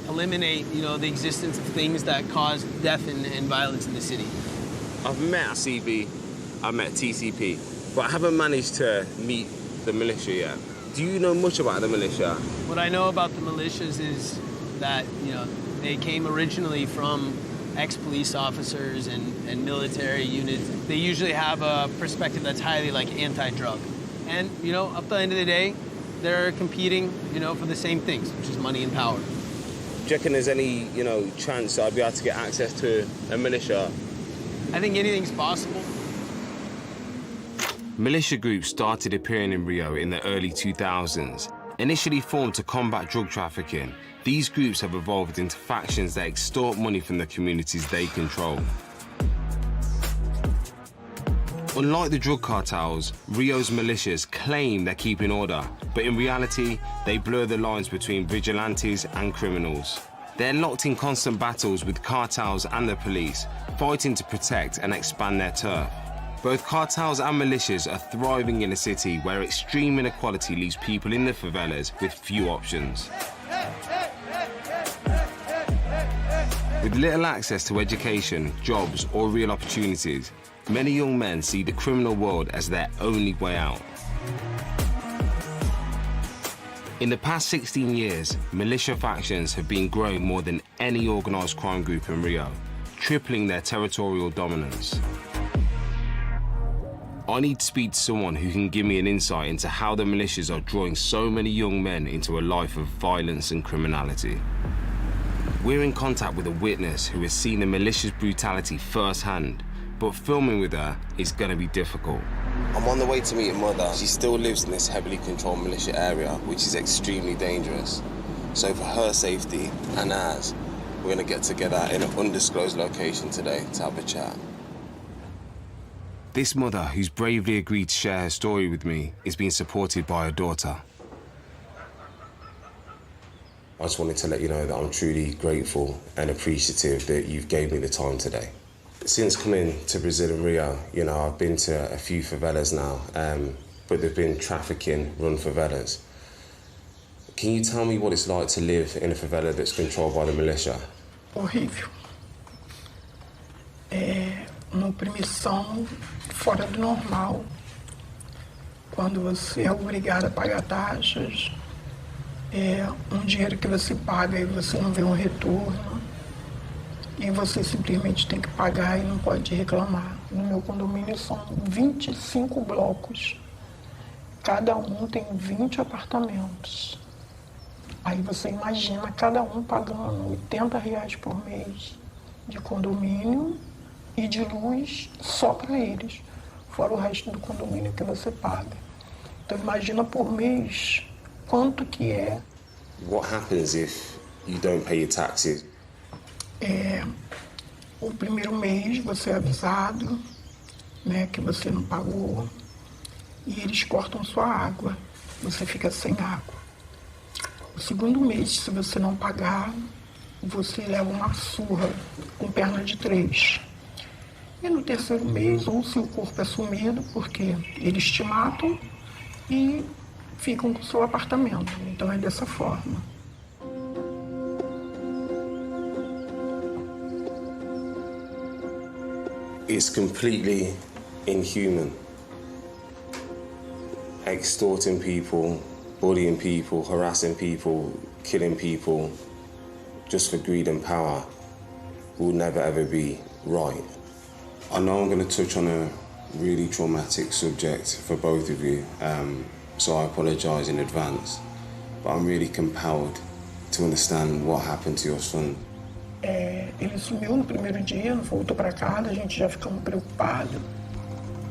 eliminate, the existence of things that cause death and violence in the city. I've met CB, I've met TCP, but I haven't managed to meet the militia yet. Do you know much about the militia? What I know about the militias is that, they came originally from ex-police officers and military units. They usually have a perspective that's highly anti-drug. And, up to the end of the day, they're competing, for the same things, which is money and power. Do you reckon there's any, chance I'd be able to get access to a militia? I think anything's possible. Militia groups started appearing in Rio in the early 2000s, Initially formed to combat drug trafficking, these groups have evolved into factions that extort money from the communities they control. Unlike the drug cartels, Rio's militias claim they're keeping order, but in reality, they blur the lines between vigilantes and criminals. They're locked in constant battles with cartels and the police, fighting to protect and expand their turf. Both cartels and militias are thriving in a city where extreme inequality leaves people in the favelas with few options. With little access to education, jobs, or real opportunities, many young men see the criminal world as their only way out. In the past 16 years, militia factions have been growing more than any organised crime group in Rio, tripling their territorial dominance. I need to speak to someone who can give me an insight into how the militias are drawing so many young men into a life of violence and criminality. We're in contact with a witness who has seen the militia's brutality firsthand, but filming with her is going to be difficult. I'm on the way to meet a mother. She still lives in this heavily controlled militia area, which is extremely dangerous. So for her safety and ours, we're going to get together in an undisclosed location today to have a chat. This mother, who's bravely agreed to share her story with me, is being supported by her daughter. I just wanted to let you know that I'm truly grateful and appreciative that you've gave me the time today. Since coming to Brazil and Rio, you know, I've been to a few favelas now, but they've been trafficking-run favelas. Can you tell me what it's like to live in a favela that's controlled by the militia? Horrível. Uma opressão fora do normal. Quando você é obrigado a pagar taxas, dinheiro que você paga e você não vê um retorno, e você simplesmente tem que pagar e não pode reclamar. No meu condomínio são 25 blocos. Cada um tem 20 apartamentos. Aí você imagina cada um pagando R$80 por mês de condomínio e de luz só para eles, fora o resto do condomínio que você paga. Então imagina por mês quanto que é. What happens if you don't pay your taxes? O primeiro mês você é avisado, né, que você não pagou e eles cortam sua água, você fica sem água. O segundo mês, se você não pagar, você leva uma surra com perna de 3. E no terceiro mês, ou seu corpo é sumido, porque eles te matam e ficam com o seu apartamento. Então é dessa forma. It's completely inhuman. Extorting people, bullying people, harassing people, killing people, just for greed and power, will never ever be right. I know I'm going to touch on a really traumatic subject for both of you, so I apologise in advance, but I'm really compelled to understand what happened to your son. Ele sumiu no primeiro dia, não voltou para casa, a gente já ficamos preocupados.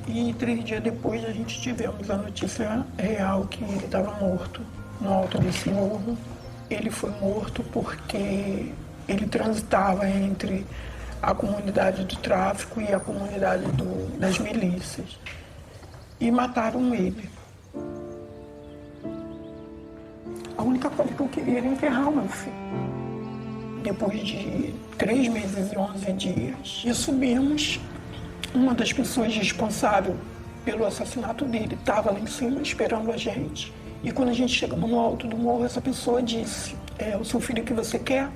E 3 dias depois a gente tivemos a notícia real que ele estava morto no alto desse morro. Ele foi morto porque ele transitava entre a comunidade do tráfico e a comunidade das milícias. E mataram ele. A única coisa que eu queria era enterrar o meu filho. Depois de 3 meses e 11 dias, e subimos. Uma das pessoas responsáveis pelo assassinato dele estava lá em cima esperando a gente. E quando a gente chegamos no alto do morro, essa pessoa disse: o seu filho que você quer?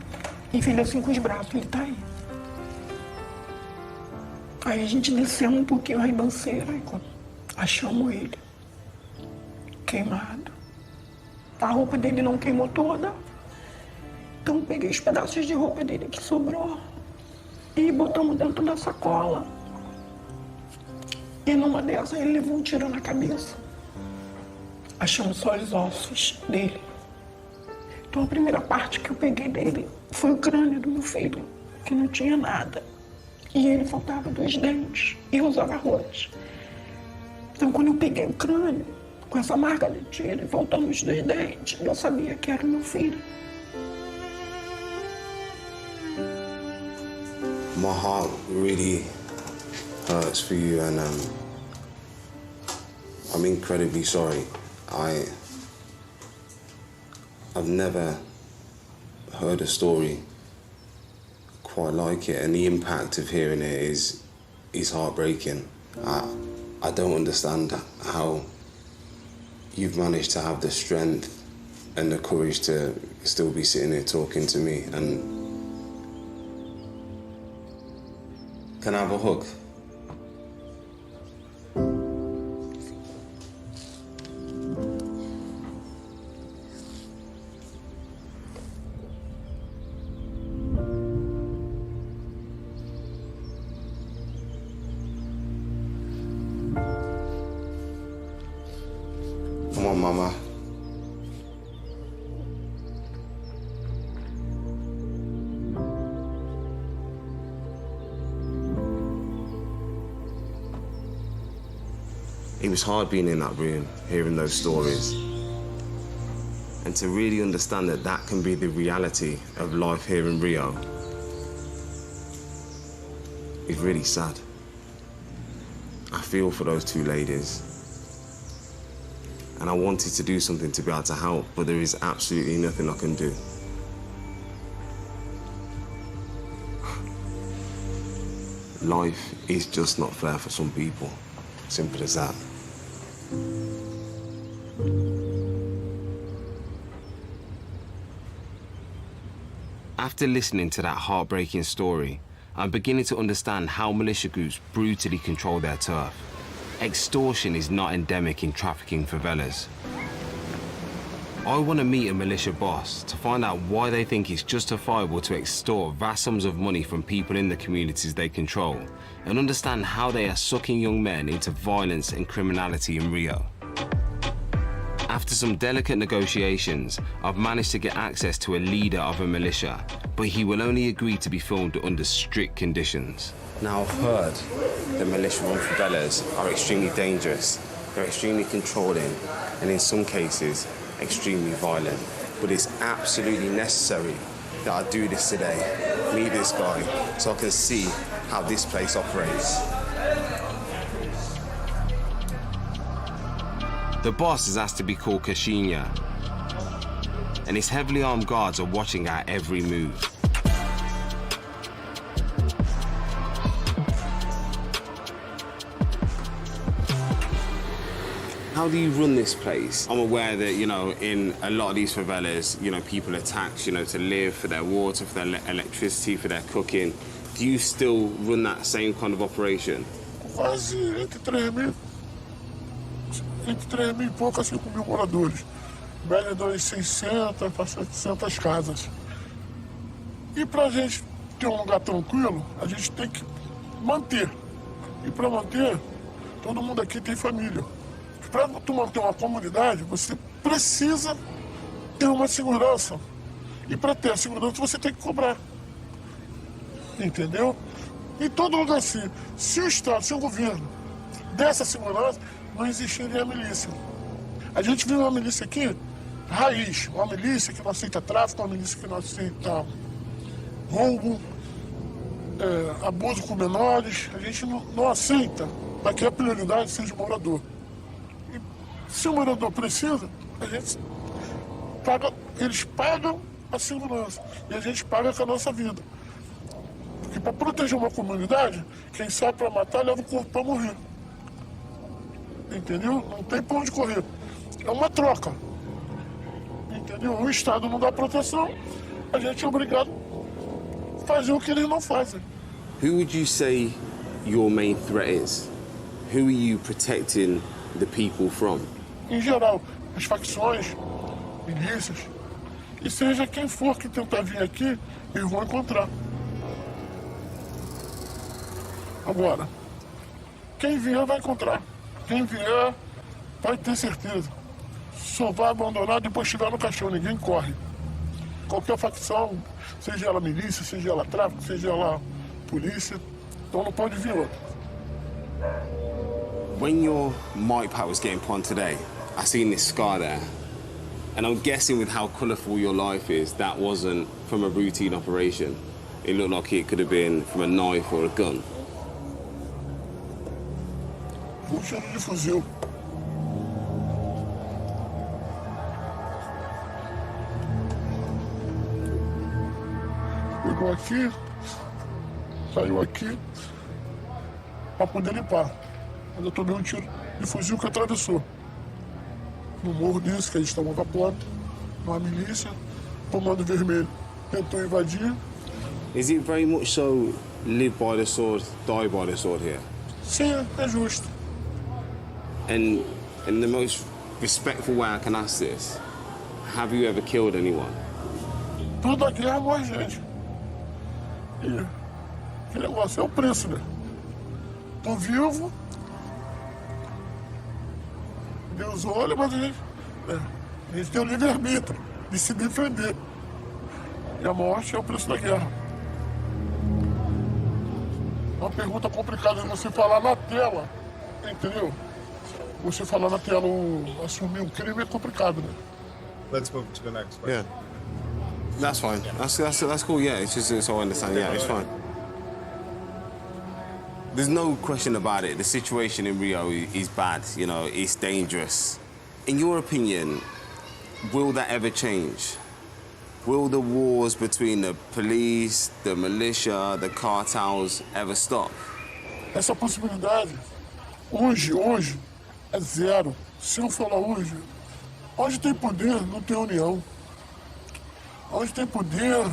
E ele assim com os braços, ele está aí. Aí a gente desceu um pouquinho a ribanceira e achamos ele queimado. A roupa dele não queimou toda. Então eu peguei os pedaços de roupa dele que sobrou e botamos dentro da sacola. E numa dessas ele levou um tiro na cabeça. Achamos só os ossos dele. Então a primeira parte que eu peguei dele foi o crânio do meu filho, que não tinha nada. E ele faltava 2 dentes e usava arroz. Então quando eu peguei o crânio, com essa marca de tiro e faltando os 2 dentes. Eu sabia que era meu filho. My heart really hurts for you, and I'm incredibly sorry. I've never heard a story quite like it, and the impact of hearing it is heartbreaking. I don't understand how you've managed to have the strength and the courage to still be sitting here talking to me. And can I have a hug? Come on, Mama. It was hard being in that room, hearing those stories. And to really understand that that can be the reality of life here in Rio is really sad. I feel for those 2 ladies. And I wanted to do something to be able to help, but there is absolutely nothing I can do. Life is just not fair for some people. Simple as that. After listening to that heartbreaking story, I'm beginning to understand how militia groups brutally control their turf. Extortion is not endemic in trafficking favelas. I want to meet a militia boss to find out why they think it's justifiable to extort vast sums of money from people in the communities they control, and understand how they are sucking young men into violence and criminality in Rio. After some delicate negotiations, I've managed to get access to a leader of a militia, but he will only agree to be filmed under strict conditions. Now, I've heard the militia-run favelas are extremely dangerous. They're extremely controlling, and in some cases, extremely violent. But it's absolutely necessary that I do this today, meet this guy, so I can see how this place operates. The boss is asked to be called Caixinha, and his heavily armed guards are watching our every move. How do you run this place? I'm aware that, you know, in a lot of these favelas, you know, people are taxed, you know, to live, for their water, for their electricity, for their cooking. Do you still run that same kind of operation? Quase entre 3.000 e pouco a 5.000 moradores. Média de 600 para 700 casas. E pra gente ter um lugar tranquilo, a gente tem que manter. E para manter, todo mundo aqui tem família. Para tu manter uma comunidade, você precisa ter uma segurança. E para ter a segurança, você tem que cobrar. Entendeu? Em todo lugar assim, se o Estado, se o governo desse a segurança, não existiria a milícia. A gente vive uma milícia aqui, raiz, uma milícia que não aceita tráfico, uma milícia que não aceita roubo, abuso com menores. A gente não aceita, mas que a prioridade seja o morador. E se o morador precisa, a gente paga, eles pagam a segurança e a gente paga com a nossa vida. Porque para proteger uma comunidade, quem sai para matar leva o corpo para morrer. Entendeu? Não tem pra onde correr. É uma troca. Entendeu? O Estado não dá proteção, a gente é obrigado a fazer o que eles não fazem. Who would you say your main threat is? Who are you protecting the people from? Em geral, as facções, milícias, e seja quem for que tentar vir aqui, eles vão encontrar. Agora, quem vier vai encontrar. Quem vier, pode ter certeza. Só vai abandonar depois de estiver no caixão, ninguém corre. Qualquer facção, seja ela milícia, seja ela tráfico, seja ela polícia, então não pode vir outra. When your mic pack was getting put on today, I seen this scar there. And I'm guessing with how colourful your life is, that wasn't from a routine operation. It looked like it could have been from a knife or a gun. Um cheiro de fuzil. Pegou aqui, saiu aqui, para poder limpar. Mas eu tomei um tiro de fuzil que atravessou. No morro desse, que a gente tomava conta, uma milícia, comando vermelho. Tentou invadir. Is it very much so live by the sword, die by the sword here? Sim, é justo. And in the most respectful way I can ask this, have you ever killed anyone? Toda guerra morre gente. E que negócio é o preço, né? Tô vivo. Deus olha, mas a gente tem o livre-arbítrio de se defender. E a morte é o preço da guerra. É uma pergunta complicada de você falar na tela, entendeu? Você falar na tela assumir um crime é complicado, né? Let's move to the next question. Yeah. That's fine. That's cool, yeah. It's just so I understand, yeah, it's fine. There's no question about it. The situation in Rio is bad, you know, it's dangerous. In your opinion, will that ever change? Will the wars between the police, the militia, the cartels ever stop? Essa possibilidade, hoje, é zero. Se eu falar hoje, onde tem poder, não tem união. Onde tem poder,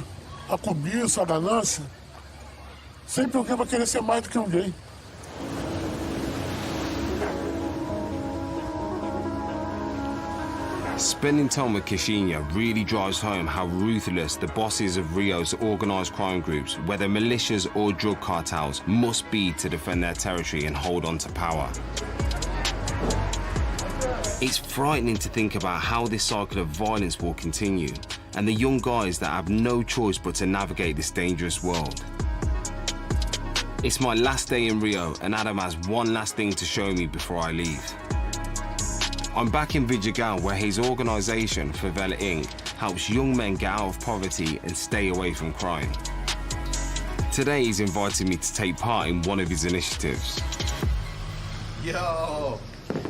a cobiça, a ganância, sempre alguém vai querer ser mais do que alguém. Spending time with Kishinya really drives home how ruthless the bosses of Rio's organised crime groups, whether militias or drug cartels, must be to defend their territory and hold on to power. It's frightening to think about how this cycle of violence will continue, and the young guys that have no choice but to navigate this dangerous world. It's my last day in Rio, and Adam has one last thing to show me before I leave. I'm back in Vidigal, where his organisation, Favela Inc., helps young men get out of poverty and stay away from crime. Today he's invited me to take part in one of his initiatives. Yo!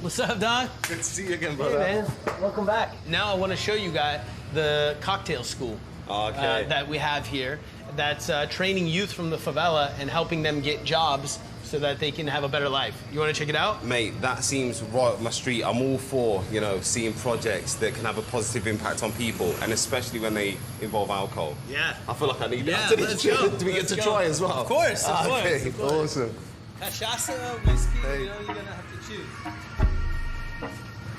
What's up, Don? Good to see you again, brother. Hey, man. Welcome back. Now I want to show you guys the cocktail school that we have here that's training youth from the favela and helping them get jobs so that they can have a better life. You want to check it out? Mate, that seems right up my street. I'm all for, you know, seeing projects that can have a positive impact on people, and especially when they involve alcohol. Yeah. I feel like I need Yeah, that. let's go. Do we get Let's to go. try as well? Of course, of course. Okay, of course. awesome. Cachaça, whiskey, you know, you're gonna have to choose.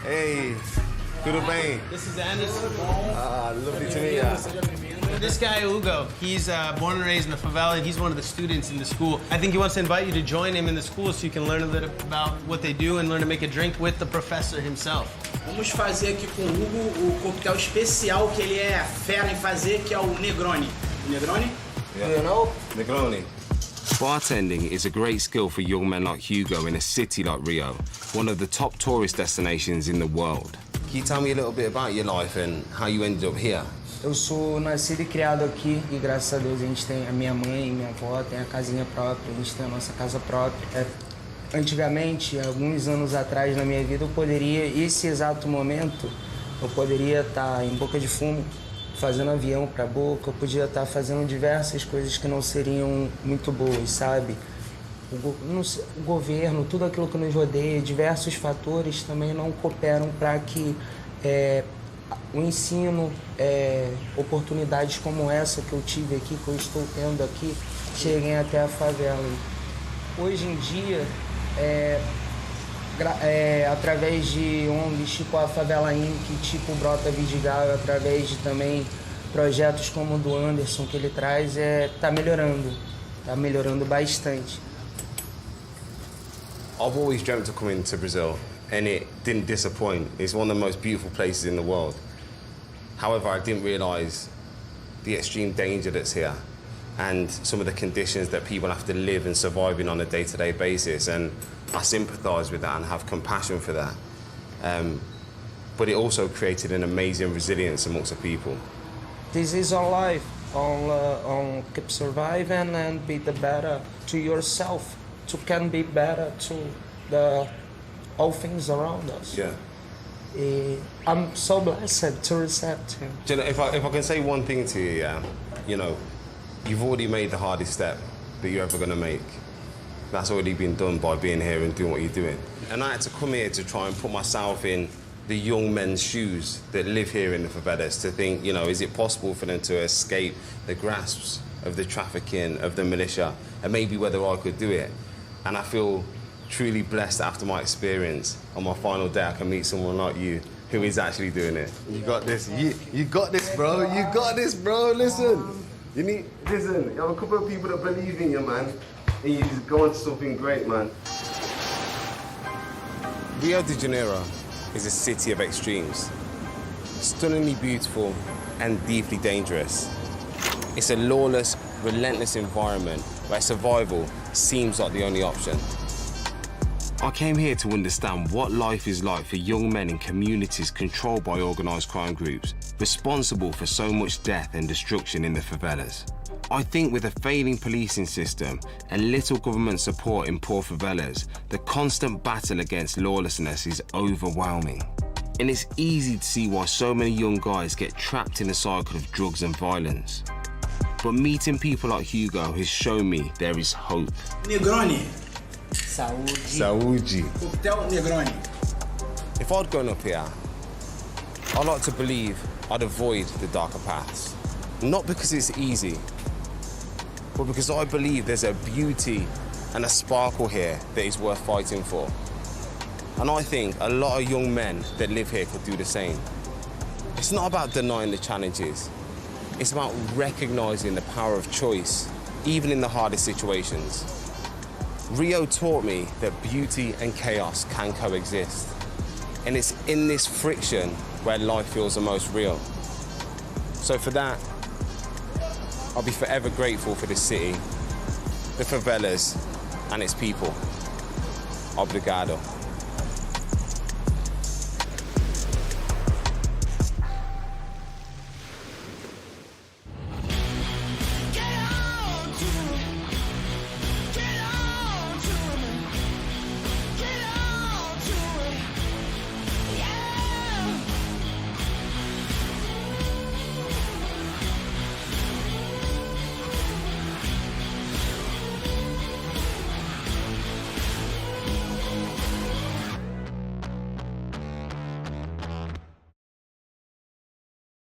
Hey, tudo bem? This is Anderson. Lovely to meet you. This guy, Hugo, he's born and raised in the favela, and he's one of the students in the school. I think he wants to invite you to join him in the school so you can learn a little about what they do and learn to make a drink with the professor himself. Vamos fazer aqui com o Hugo o coquetel especial que ele é fera em fazer, que é o Negroni. Negroni? Yeah. You know? Negroni. Bartending is a great skill for young men like Hugo in a city like Rio, one of the top tourist destinations in the world. Can you tell me a little bit about your life and how you ended up here? Eu sou nascido e criado aqui e graças a Deus a gente tem a minha mãe e minha avó, tem a casinha própria, a gente tem a nossa casa própria. Antigamente, alguns anos atrás na minha vida, eu poderia, esse exato momento, eu poderia estar em Boca de Fumo, fazendo avião para Boca, eu podia estar fazendo diversas coisas que não seriam muito boas, sabe? O governo, tudo aquilo que nos rodeia, diversos fatores também não cooperam para que o ensino, oportunidades como essa que eu tive aqui, que eu estou tendo aqui, cheguem até a favela. Hoje em dia, através de ONGs tipo a Favela Inc., tipo Brota Vidigal, através de também projetos como o do Anderson que ele traz, tá melhorando bastante. I've always dreamt of coming to Brazil, and it didn't disappoint. It's one of the most beautiful places in the world. However, I didn't realise the extreme danger that's here and some of the conditions that people have to live and survive in on a day-to-day basis, and I sympathise with that and have compassion for that. but it also created an amazing resilience amongst the people. This is our life. On keep surviving and be the better to yourself. To can be better to the all things around us. Yeah. I'm so blessed to receive him. Do you know, if I can say one thing to you, yeah, you know, you've already made the hardest step that you're ever going to make. That's already been done by being here and doing what you're doing. And I had to come here to try and put myself in the young men's shoes that live here in the favelas, to think, you know, is it possible for them to escape the grasps of the trafficking, of the militia, and maybe whether I could do it. And I feel truly blessed after my experience. On my final day, I can meet someone like you who is actually doing it. You got this. You got this, bro. You got this, bro. Listen. You have a couple of people that believe in you, man. And you're going to something great, man. Rio de Janeiro is a city of extremes. Stunningly beautiful and deeply dangerous. It's a lawless, relentless environment where survival seems like the only option. I came here to understand what life is like for young men in communities controlled by organised crime groups, responsible for so much death and destruction in the favelas. I think with a failing policing system and little government support in poor favelas, the constant battle against lawlessness is overwhelming. And it's easy to see why so many young guys get trapped in a cycle of drugs and violence. But meeting people like Hugo has shown me there is hope. Negroni. Saúde. Saúde. Coquetel Negroni. If I'd grown up here, I'd like to believe I'd avoid the darker paths. Not because it's easy, but because I believe there's a beauty and a sparkle here that is worth fighting for. And I think a lot of young men that live here could do the same. It's not about denying the challenges. It's about recognizing the power of choice, even in the hardest situations. Rio taught me that beauty and chaos can coexist. And it's in this friction where life feels the most real. So for that, I'll be forever grateful for this city, the favelas, and its people. Obrigado.